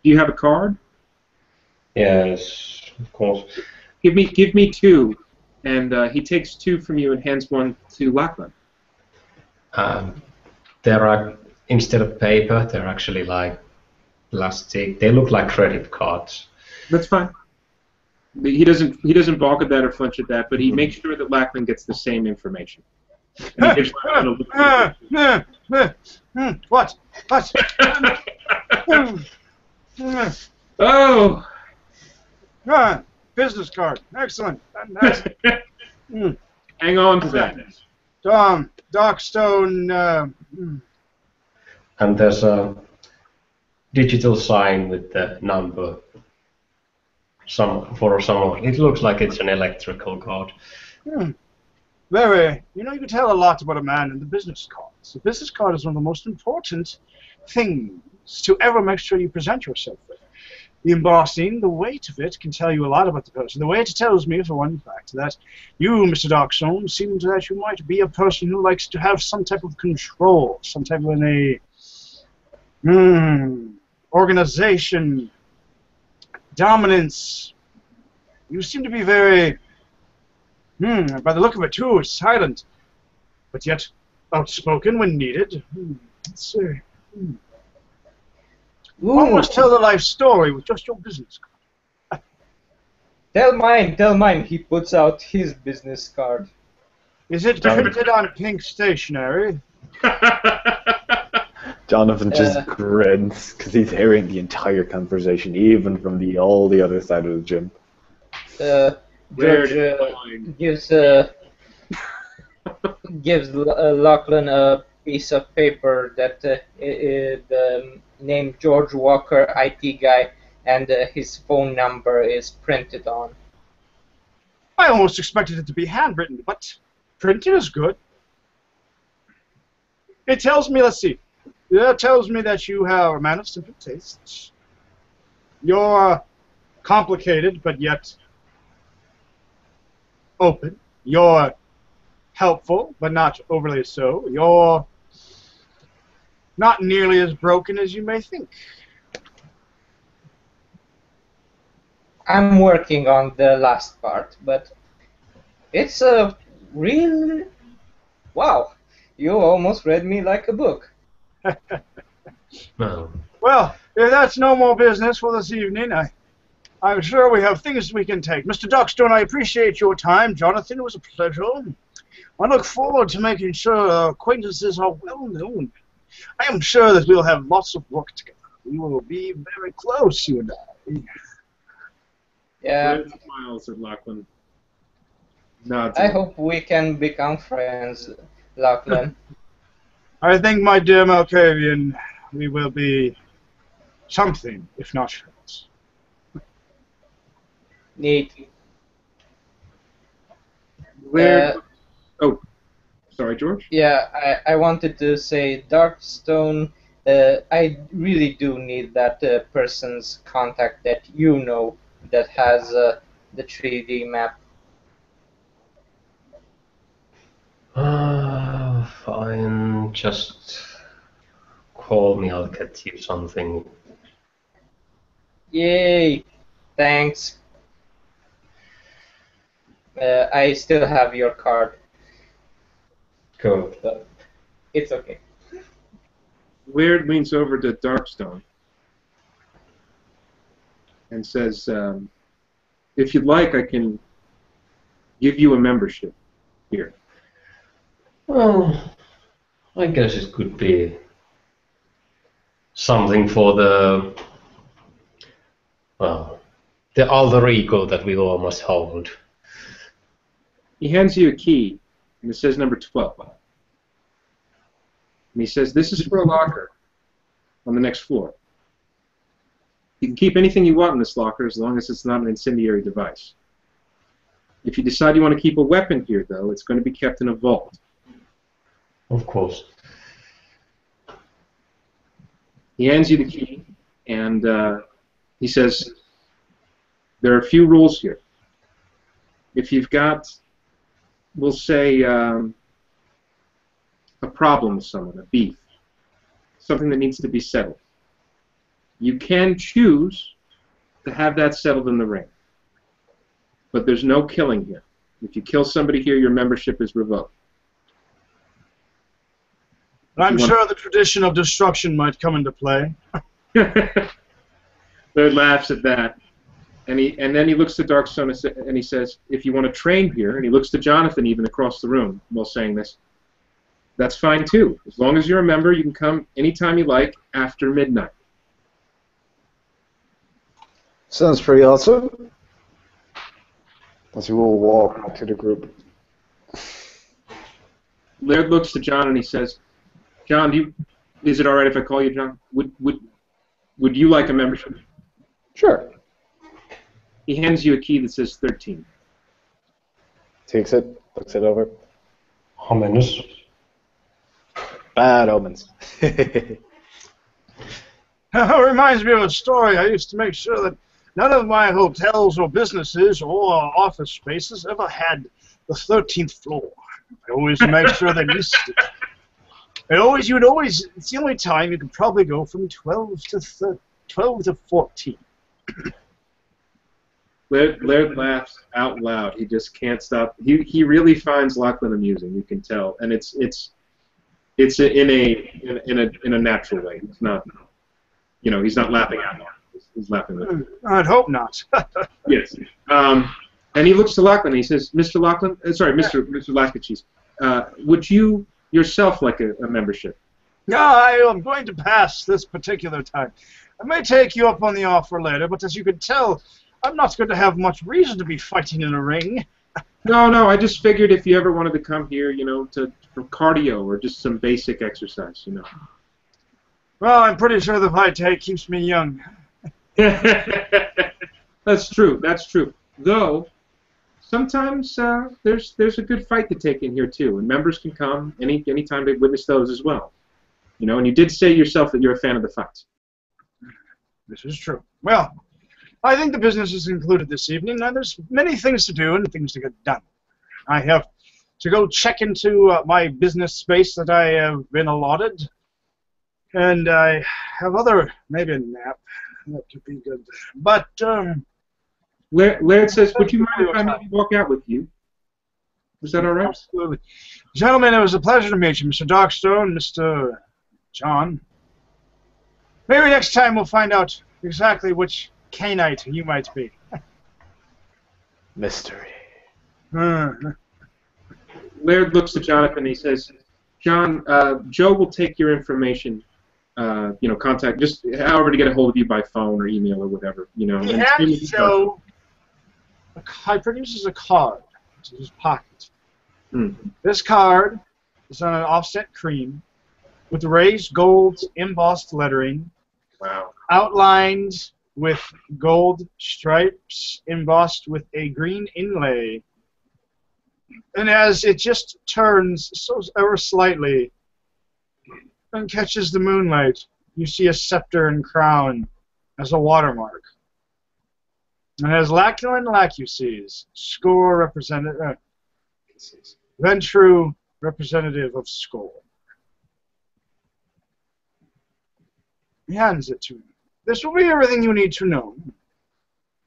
Do you have a card? Yes, of course. Give me two, and he takes two from you and hands one to Lachlan. There are, instead of paper, they're actually like plastic. They look like credit cards. That's fine. He doesn't balk at that or flinch at that, but he makes sure that Lachlan gets the same information. And he gives Lachlan What? Oh! Business card. Excellent. Fantastic. Hang on to that. Darkstone. And there's a digital sign with the number. For someone, it looks like it's an electrical card. Very. You know, you can tell a lot about a man in the business cards. The business card is one of the most important things to ever make sure you present yourself with. The embossing, the weight of it, can tell you a lot about the person. The weight tells me, for one fact, that you, Mr. Darkstone, seems that you might be a person who likes to have some type of control, some type of organization, dominance. You seem to be very, by the look of it too, silent, but yet outspoken when needed. Let's see. Almost tell the life story with just your business card. Tell mine. He puts out his business card. Is it printed on pink stationery? Jonathan just grins because he's hearing the entire conversation, even from all the other side of the gym. George gives Lachlan a piece of paper that the name George Walker, IT guy, and his phone number is printed on. I almost expected it to be handwritten, but printed is good. It tells me, let's see, That tells me that you are a man of simple tastes. You're complicated, but yet open. You're helpful, but not overly so. You're not nearly as broken as you may think. I'm working on the last part, but it's a real... Wow, you almost read me like a book. No. Well, if that's no more business for this evening, I'm sure we have things we can take. Mr. Duckstone, I appreciate your time. Jonathan, it was a pleasure. I look forward to making sure our acquaintances are well known. I am sure that we'll have lots of work together. We will be very close, you and I. Yeah, Red smiles at Lachlan. Nods. I hope we can become friends, Lachlan. I think, my dear Malkavian, we will be something, if not friends. Neat. Where? Oh, sorry, George. Yeah, I wanted to say, Darkstone, I really do need that person's contact that you know that has the 3D map. Fine. Just call me. I'll get you something. Yay! Thanks. I still have your card, Good. but it's okay. Laird leans over to Darkstone and says, if you'd like, I can give you a membership here. Well, I guess it could be something for the alter ego that we all must hold. He hands you a key, and it says number 12. And he says, this is for a locker on the next floor. You can keep anything you want in this locker as long as it's not an incendiary device. If you decide you want to keep a weapon here, though, it's going to be kept in a vault. Of course. He hands you the key, and he says, there are a few rules here. If you've got, we'll say, a problem with someone, a beef, something that needs to be settled, you can choose to have that settled in the ring. But there's no killing here. If you kill somebody here, your membership is revoked. I'm sure the tradition of destruction might come into play. Laird laughs at that. And then he looks to Darkstone and he says, if you want to train here, and he looks to Jonathan even across the room while saying this, that's fine too. As long as you're a member, you can come anytime you like after midnight. Sounds pretty awesome. As you all walk up to the group. Laird looks to John and he says, John, is it all right if I call you John? Would you like a membership? Sure. He hands you a key that says 13. Takes it, looks it over. Ominous. Bad omens. It reminds me of a story. I used to make sure that none of my hotels or businesses or office spaces ever had the 13th floor. I always make sure they missed it. It's the only time you could probably go from 12 to 14. Laird laughs out loud. He just can't stop. He really finds Lachlan amusing. You can tell, and it's in a natural way. It's not, he's not laughing out loud. He's laughing with him. I'd hope not. Yes. And he looks to Lachlan and he says, Mr. Lachlan, Mr. Lachesis, would you yourself like a membership? No, I am going to pass this particular time. I may take you up on the offer later, but as you can tell, I'm not going to have much reason to be fighting in a ring. No, I just figured if you ever wanted to come here, for cardio or just some basic exercise, Well, I'm pretty sure the VTMYTE keeps me young. That's true. Though, sometimes there's a good fight to take in here too, and members can come anytime they witness those as well. You know, and you did say yourself that you're a fan of the fights. This is true. Well, I think the business is concluded this evening. Now, there's many things to do and things to get done. I have to go check into my business space that I have been allotted, and I have maybe a nap. That could be good. But, Laird says, would you mind if I maybe walk out with you? Is that all right? Absolutely. Gentlemen, it was a pleasure to meet you, Mr. Darkstone, Mr. John. Maybe next time we'll find out exactly which Cainite you might be. Mystery. Laird looks at Jonathan and he says, John, Joe will take your information, contact, just however to get a hold of you by phone or email or whatever, He hands Joe, he produces a card to his pocket. This card is on an offset cream with raised gold embossed lettering, outlined with gold stripes embossed with a green inlay. And as it just turns so ever slightly and catches the moonlight, you see a scepter and crown as a watermark. And as Lachlan Lachesis, score representative, Ventru representative of Skull. He hands it to him. This will be everything you need to know.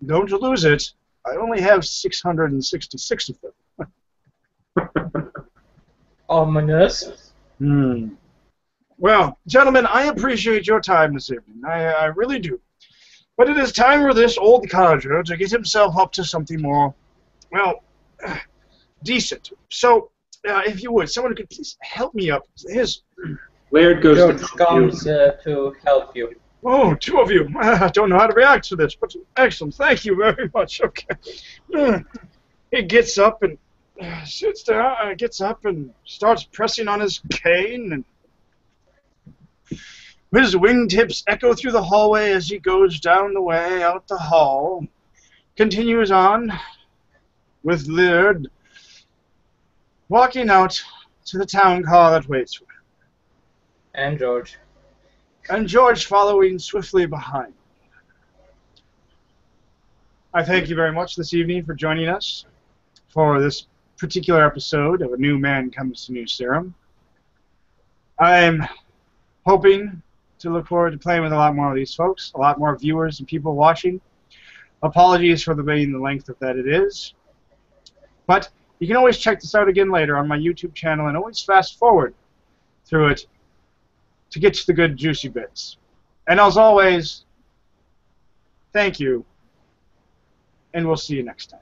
Don't lose it. I only have 666 of them. Ominous. Well, gentlemen, I appreciate your time this evening. I really do. But it is time for this old codger to get himself up to something more, well, decent. So, if you would, someone could please help me up. Laird goes George comes to help you. Oh, two of you. I don't know how to react to this, but excellent. Thank you very much. Okay. He gets up and sits down, gets up and starts pressing on his cane, and his wingtips echo through the hallway as he goes down the way out the hall. Continues on with Laird walking out to the town car that waits for him. And George. And George following swiftly behind. I thank you very much this evening for joining us for this particular episode of A New Man Comes to New Sarum. I'm hoping to look forward to playing with a lot more of these folks, a lot more viewers and people watching. Apologies for the length of that it is. But you can always check this out again later on my YouTube channel and always fast forward through it to get to the good juicy bits. And as always, thank you, and we'll see you next time.